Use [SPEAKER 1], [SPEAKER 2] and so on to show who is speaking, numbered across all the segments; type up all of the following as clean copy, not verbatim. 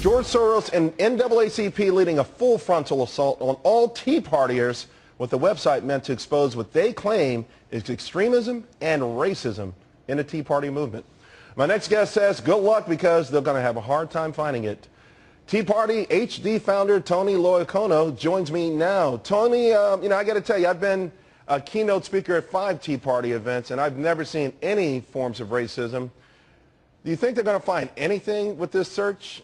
[SPEAKER 1] George Soros and NAACP leading a full frontal assault on all Tea Partiers with the website meant to expose what they claim is extremism and racism in the Tea Party movement. My next guest says good luck because they're going to have a hard time finding it. Tea Party HD founder Tony Loicono joins me now. Tony, I got to tell you, I've been a keynote speaker at 5 Tea Party events, and I've never seen any forms of racism. Do you think they're going to find anything with this search?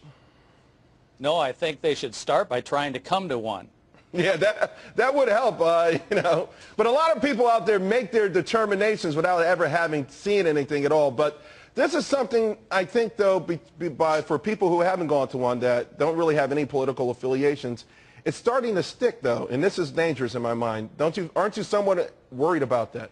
[SPEAKER 2] No, I think they should start by trying to come to one.
[SPEAKER 1] Yeah, that would help, But a lot of people out there make their determinations without ever having seen anything at all. But this is something I think, though, for people who haven't gone to one that don't really have any political affiliations, it's starting to stick, though, and this is dangerous in my mind. Aren't you somewhat worried about that?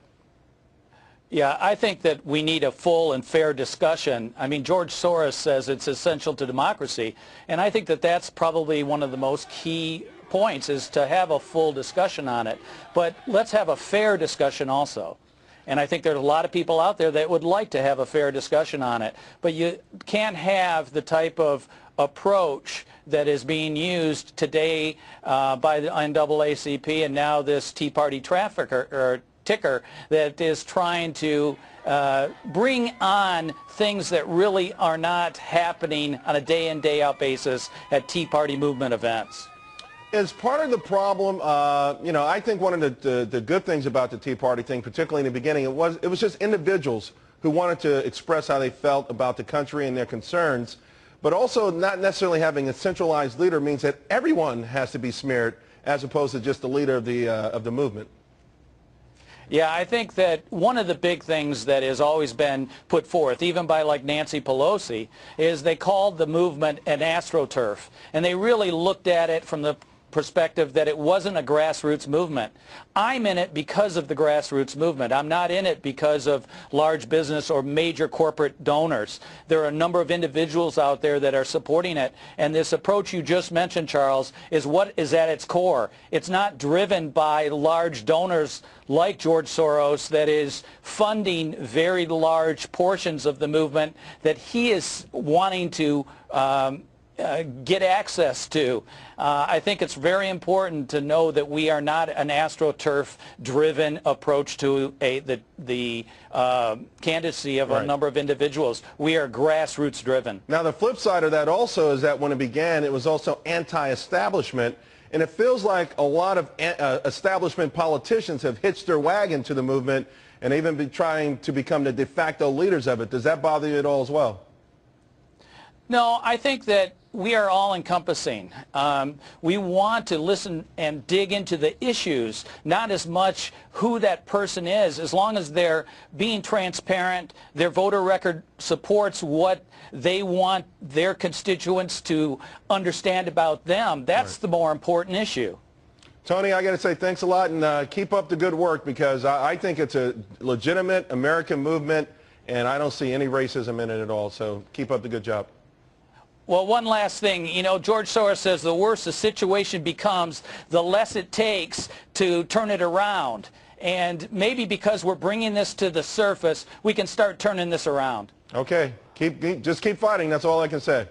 [SPEAKER 2] Yeah, I think that we need a full and fair discussion. I mean, George Soros says it's essential to democracy, and I think that that's probably one of the most key points, is to have a full discussion on it. But let's have a fair discussion also. And I think there's a lot of people out there that would like to have a fair discussion on it. But you can't have the type of approach that is being used today by the NAACP and now this Tea Party ticker that is trying to bring on things that really are not happening on a day-in, day-out basis at Tea Party movement events.
[SPEAKER 1] As part of the problem, I think one of the good things about the Tea Party thing, particularly in the beginning, it was just individuals who wanted to express how they felt about the country and their concerns, but also not necessarily having a centralized leader means that everyone has to be smeared as opposed to just the leader of the movement.
[SPEAKER 2] Yeah, I think that one of the big things that has always been put forth, even by like Nancy Pelosi, is they called the movement an astroturf. And they really looked at it from the perspective that it wasn't a grassroots movement. I'm in it because of the grassroots movement. I'm not in it because of large business or major corporate donors. There are a number of individuals out there that are supporting it, and this approach you just mentioned, Charles, is what is at its core. It's not driven by large donors like George Soros that is funding very large portions of the movement that he is wanting to get access to. I think it's very important to know that we are not an astroturf-driven approach to the candidacy of a number of individuals. We are grassroots-driven.
[SPEAKER 1] Now, the flip side of that also is that when it began, it was also anti-establishment, and it feels like a lot of establishment politicians have hitched their wagon to the movement and even been trying to become the de facto leaders of it. Does that bother you at all as well?
[SPEAKER 2] No, I think that we are all encompassing. We want to listen and dig into the issues, not as much who that person is, as long as they're being transparent, their voter record supports what they want their constituents to understand about them. That's the more important issue.
[SPEAKER 1] Tony, I got to say thanks a lot, and keep up the good work, because I think it's a legitimate American movement, and I don't see any racism in it at all. So keep up the good job.
[SPEAKER 2] Well, one last thing, George Soros says the worse the situation becomes, the less it takes to turn it around. And maybe because we're bringing this to the surface, we can start turning this around.
[SPEAKER 1] Okay, just keep fighting. That's all I can say.